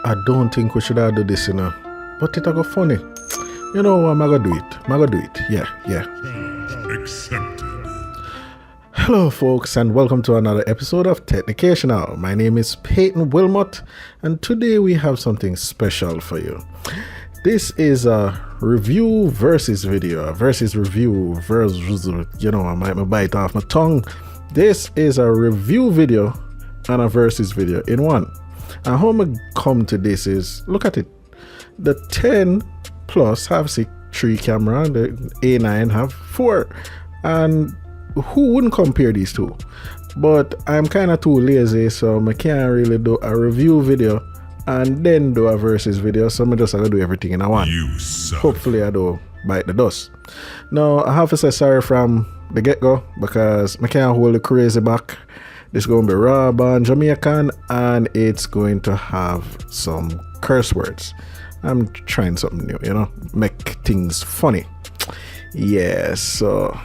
I don't think we should have do this, But it'll go funny. You know what, I'm gonna do it. Yeah. Accepted. Hello folks, and welcome to another episode of Technicational. My name is Peyton Wilmot, and today we have something special for you. This is a review versus video. I might bite off my tongue. This is a review video and a versus video in one. And how I come to this is, look at it. The 10 Plus have 3 camera, the A9 have 4. And who wouldn't compare these two? But I'm kind of too lazy, so I can't really do a review video and then do a versus video, so I'm just gonna do everything in a one. Hopefully I don't bite the dust. Now I have to say sorry from the get-go because I can't hold the crazy back. This is going to be raw and Jamaican, and it's going to have some curse words. I'm trying something new, make things funny. Yeah, so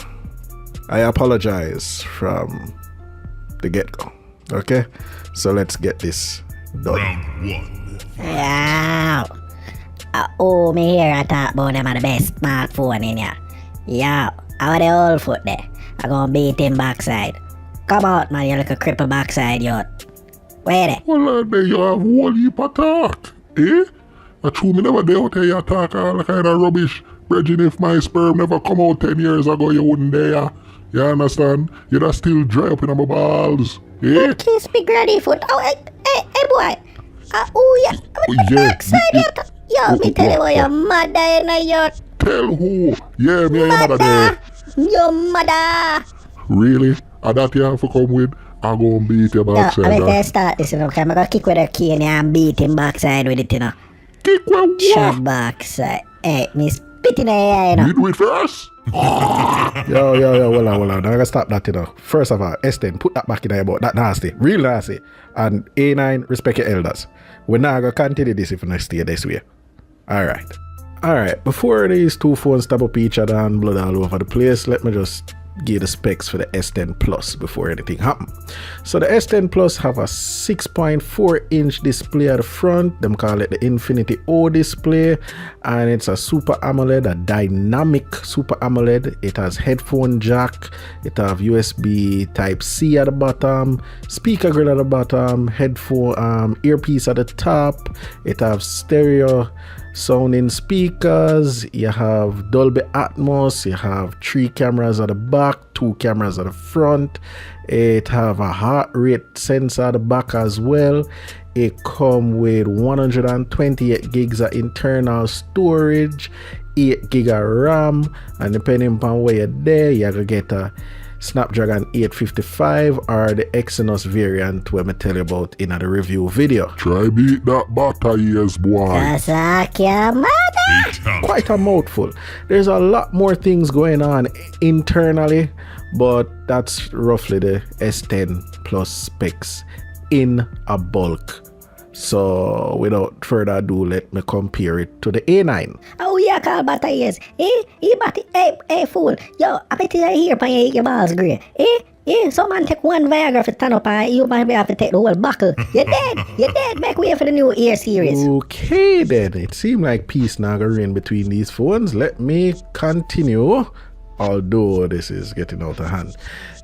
I apologize from the get-go. Okay, so let's get this done. Round 1. Yo. Me here I talk about them are the best smartphone in here. Yo, how the old foot there? I gonna beat him backside. Come out, man, you like a cripple backside, yo. Where there? Well, there you have whole heap of talk, eh? I true me never there out here you talk all kind of rubbish. Bridging, if my sperm never come out 10 years ago, you wouldn't dare. You understand? You'd have still dry up in my balls, eh? Kiss me granny foot. Oh, hey, boy. Yeah. Backside, yo, me tell you what your mother in your... Tell who? Yeah, me and your mother there. Your mother. Really? And that you have to come with? I'm gonna beat your backside. I'm gonna start this, okay? I'm gonna kick with a cane and beat him backside with it, Kick with what? Shut backside. Hey, me spit in the air, You do it first? Yo, hold on. I'm gonna stop that, First of all, S10, put that back in your butt. That nasty, real nasty. And A9, respect your elders. We're not gonna continue this if we not stay this way. Alright, before these two phones stab up each other and blood all over the place, let me just give the specs for the S10 Plus before anything happens. So the S10 Plus have a 6.4 inch display at the front. Them call it the Infinity O display, and it's a Super AMOLED, a dynamic Super AMOLED. It has headphone jack, it have USB Type C at the bottom, speaker grill at the bottom, headphone earpiece at the top. It have stereo sounding speakers, you have Dolby Atmos, you have 3 cameras at the back, 2 cameras at the front. It have a heart rate sensor at the back as well. It come with 128 gigs of internal storage, 8 gig of RAM, and depending upon where you're there, you're gonna get a Snapdragon 855 or the Exynos variant where I tell you about in the review video. Try beat that butter, yes, boy. Quite a mouthful. There's a lot more things going on internally, but that's roughly the S10 Plus specs in a bulk. So without further ado, let me compare it to the A9. Oh yeah, call butter ears. Hey, fool. Yo, I bet you hear by your balls grey. Someone take one Viagra for stand up and you might be able to take the whole buckle. You're dead. Make way for the new ear series. Okay then, it seems like peace now gonna reign between these phones. Let me continue, although this is getting out of hand.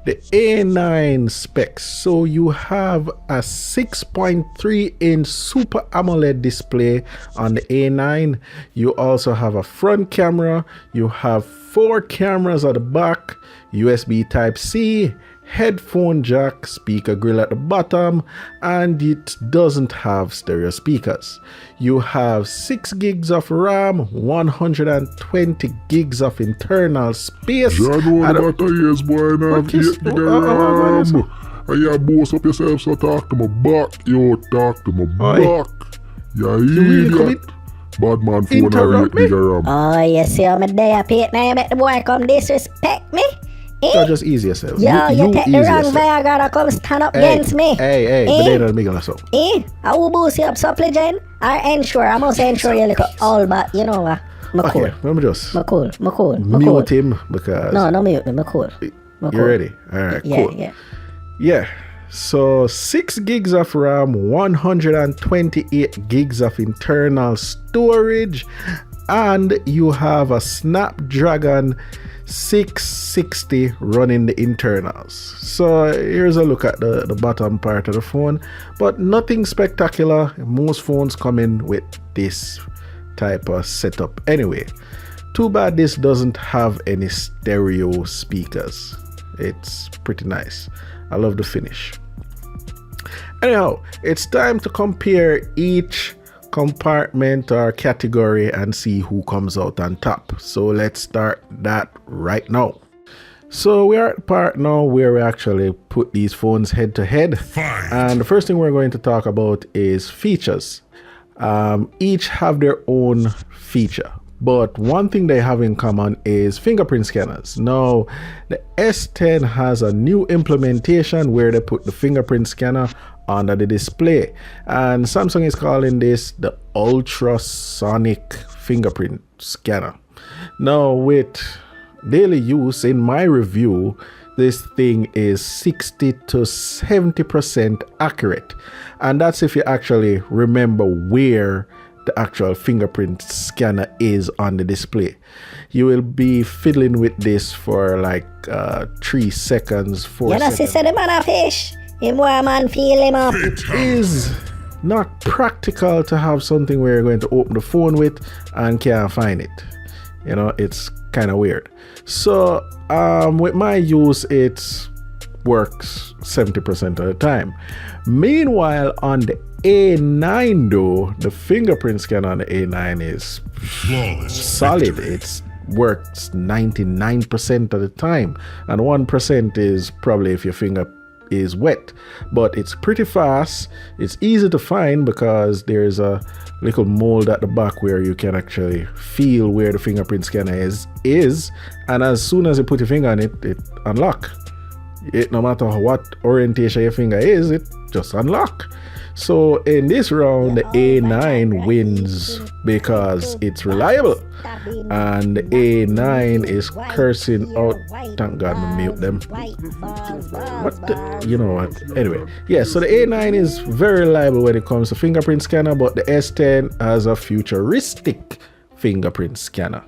The A9 specs. So you have a 6.3 inch Super AMOLED display on the A9. You also have a front camera. You have 4 cameras at the back, USB Type C, headphone jack, speaker grill at the bottom, and it doesn't have stereo speakers. You have 6 gigs of RAM, 120 gigs of internal space. You know what I is, boy, now. 8 gig of RAM. And you boast up yourself, so talk to my back. Yo, talk to my back. You idiot. Bad man phone have 8 gig of RAM. Oh, you see how me there, Pete? Now you make the boy come disrespect me? So just ease yourself. Yo, you take the wrong Viagra to come stand up against me. Hey, but they don't make us up. I will boost you up supplicant. I ensure, I must ensure you look all but you know what? Okay, let me just cool. mute him because... No mute me, cool. You ready? Alright, cool. Yeah. So 6 gigs of RAM, 128 gigs of internal storage, and you have a Snapdragon 660 running the internals. So here's a look at the bottom part of the phone, but nothing spectacular. Most phones come in with this type of setup anyway. Too bad this doesn't have any stereo speakers. It's pretty nice. I love the finish. Anyhow, it's time to compare each compartment or category and see who comes out on top. So let's start that right now. So we are at the part now where we actually put these phones head to head. And the first thing we're going to talk about is features. Each have their own feature, but one thing they have in common is fingerprint scanners. Now, the S10 has a new implementation where they put the fingerprint scanner under the display, and Samsung is calling this the ultrasonic fingerprint scanner. Now, with daily use, in my review, this thing is 60 to 70% accurate, and that's if you actually remember where the actual fingerprint scanner is on the display. You will be fiddling with this for like 3 seconds, 4 You know, seconds. sister, the man a fish. Him boy man feel him up. It is not practical to have something where you're going to open the phone with and can't find it. You know, it's kind of weird. So with my use, it works 70% of the time. Meanwhile, on the A9 though, the fingerprint scanner on the A9 is Flawless solid. victory. It works 99% of the time, and 1% is probably if your finger is wet, but it's pretty fast. It's easy to find because there's a little mold at the back where you can actually feel where the fingerprint scanner is, and as soon as you put your finger on it, it unlock it. No matter what orientation your finger is, it just unlock. So in this round, the A9 wins because it's reliable, and the A9 is cursing out. Thank God I mute them. You know what? Anyway, yeah, so the A9 is very reliable when it comes to fingerprint scanner, but the S10 has a futuristic fingerprint scanner.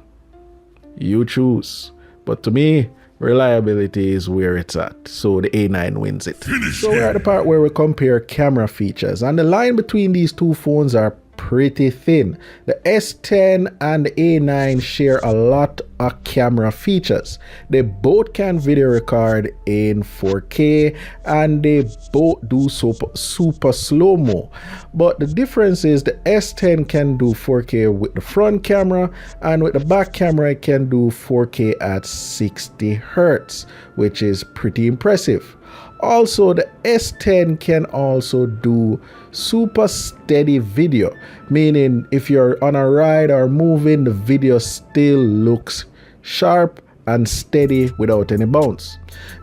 You choose. But to me, reliability is where it's at, so the A9 wins it. So we're at the part where we compare camera features, and the line between these two phones are pretty thin. The S10 and the A9 share a lot of camera features. They both can video record in 4K, and they both do super slow-mo. But the difference is the S10 can do 4K with the front camera, and with the back camera it can do 4K at 60 Hz, which is pretty impressive. Also, the S10 can also do super steady video, meaning if you're on a ride or moving, the video still looks sharp and steady without any bounce.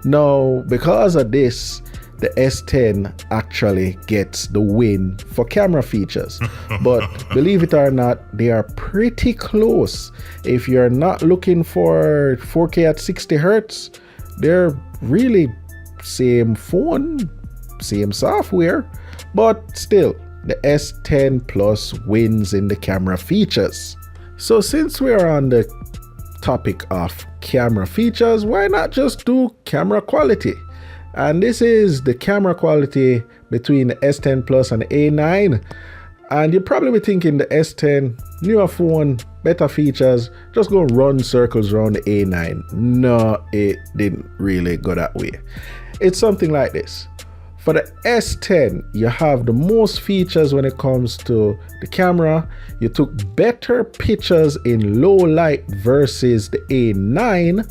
Now, because of this, the S10 actually gets the win for camera features. But believe it or not, they are pretty close. If you're not looking for 4K at 60 Hz, they're really same phone, same software, but still the S10 Plus wins in the camera features. So since we are on the topic of camera features, why not just do camera quality? And this is the camera quality between the S10 Plus and the A9. And you're probably be thinking the S10, newer phone, better features, just go run circles around the A9. No, it didn't really go that way. It's something like this. For the S10, you have the most features when it comes to the camera. You took better pictures in low light versus the A9.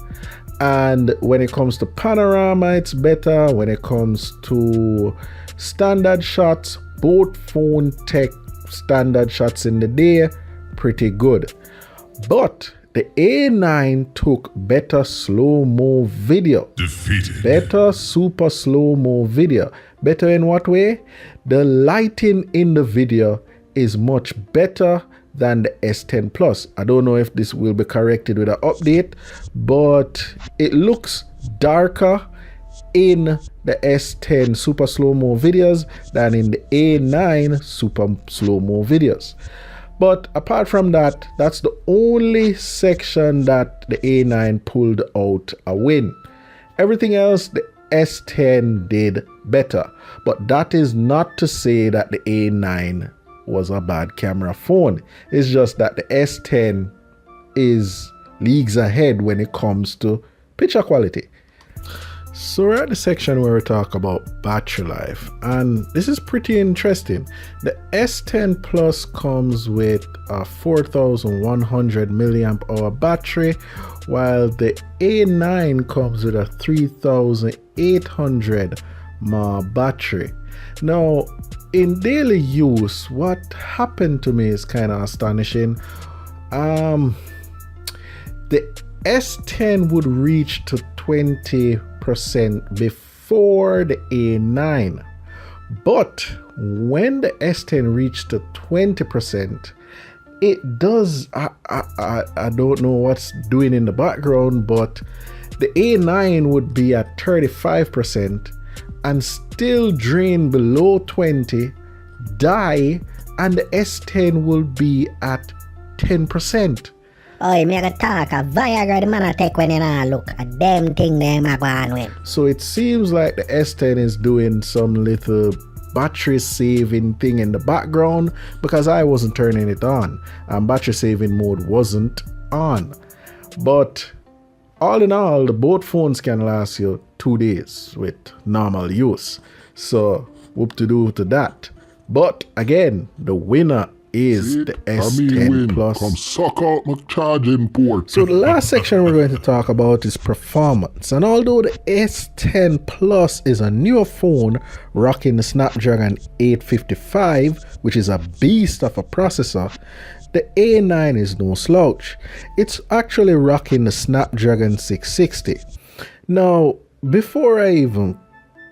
And when it comes to panorama, it's better. When it comes to standard shots, both phone tech standard shots in the day, pretty good. But the A9 took better slow-mo video. Defeated. Better super slow-mo video. Better in what way? The lighting in the video is much better than the S10 Plus. I don't know if this will be corrected with an update, but it looks darker in the S10 super slow-mo videos than in the A9 super slow-mo videos. But apart from that, that's the only section that the A9 pulled out a win. Everything else, the S10 did better. But that is not to say that the A9 was a bad camera phone. It's just that the S10 is leagues ahead when it comes to picture quality. So we're at the section where we talk about battery life, and this is pretty interesting. The S10 Plus comes with a 4100 milliamp hour battery, while the A9 comes with a 3800 mAh battery. Now, in daily use, what happened to me is kind of astonishing. The S10 would reach to 20% before the A9, but when the S10 reached to 20%, it does, I don't know what's doing in the background, but the A9 would be at 35% and still drain below 20, die, and the S10 will be at 10%. Oi, me gonna talk a Viagra the man a take when you not look. A damn thing them a go on with. So it seems like the S10 is doing some little battery saving thing in the background, because I wasn't turning it on and battery saving mode wasn't on. But all in all, the both phones can last you 2 days with normal use. So whoop to do to that. But again, the winner is the S10 Plus. Come suck out my charging port. So the last section we're going to talk about is performance. And although the S10 Plus is a newer phone rocking the Snapdragon 855, which is a beast of a processor, the A9 is no slouch. It's actually rocking the Snapdragon 660. Now, before I even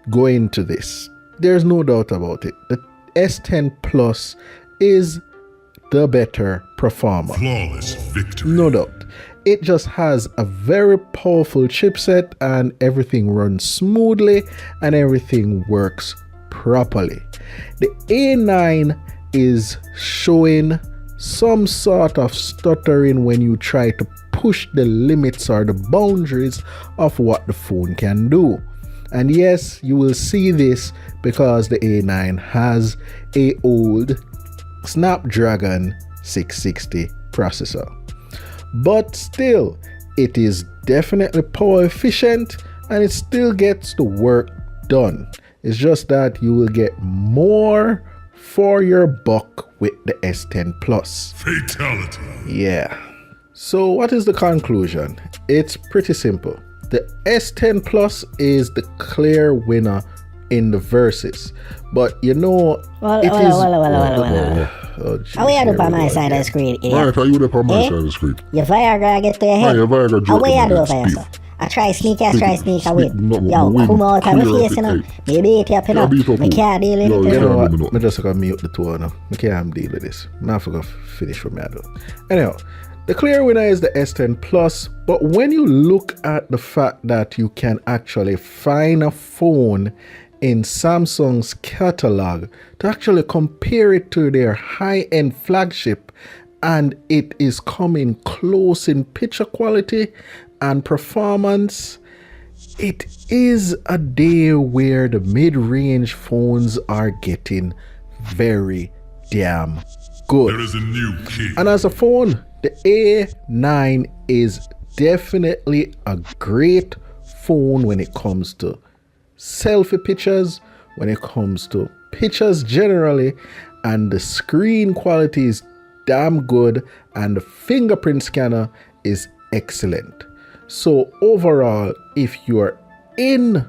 go into this, there's no doubt about it. The S10 Plus is the better performer. Flawless victory. No doubt. It just has a very powerful chipset and everything runs smoothly and everything works properly. The A9 is showing some sort of stuttering when you try to push the limits or the boundaries of what the phone can do. And yes, you will see this because the A9 has a old Snapdragon 660 processor. But still, it is definitely power efficient and it still gets the work done. It's just that you will get more for your buck with the S10 Plus. Fatality. Yeah. So what is the conclusion? It's pretty simple. The S10 Plus is the clear winner in the verses, but you know, Well. Oh, geez, How you do here on we my go side of again. the screen? Right, are you there on my Eh? side of the screen? Your Viagra get to your head. Your Viagra How joke you in do the it for speed. yourself? I try sneak, I try sneak, I win. No, Yo, win come out of my clear face, of you know. it, Me beat you up, you know. beat up Me who? can't deal with Yo, it. You Yeah, know let what? me know. I'm just gonna mute the two now. I can't deal with this. Man, I forgot finish what I do. Anyhow, the clear winner is the S10 Plus, but when you look at the fact that you can actually find a phone in Samsung's catalog to actually compare it to their high-end flagship, and it is coming close in picture quality and performance, it is a day where the mid-range phones are getting very damn good. There is a new king. And as a phone, the A9 is definitely a great phone when it comes to selfie pictures, when it comes to pictures generally, and the screen quality is damn good and the fingerprint scanner is excellent. So overall, if you are in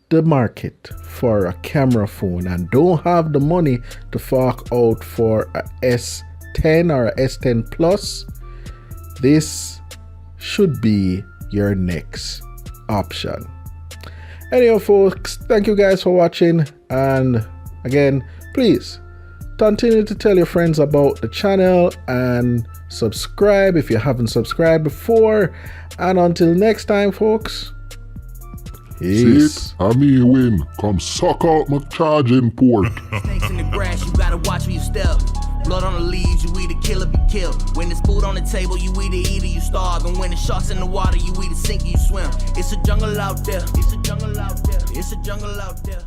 the market for a camera phone and don't have the money to fork out for a S10 or a S10 Plus, this should be your next option. Anyhow, folks, thank you guys for watching, and again, please continue to tell your friends about the channel and subscribe if you haven't subscribed before. And until next time, folks, Yes. See it? I me win. Come suck out my charging port. Snakes in the grass, you gotta watch where you step. Blood on the leaves, you either kill or be killed. When there's food on the table, you either eat or you starve. And when there's sharks in the water, you either sink or you swim. It's a jungle out there. It's a jungle out there. It's a jungle out there.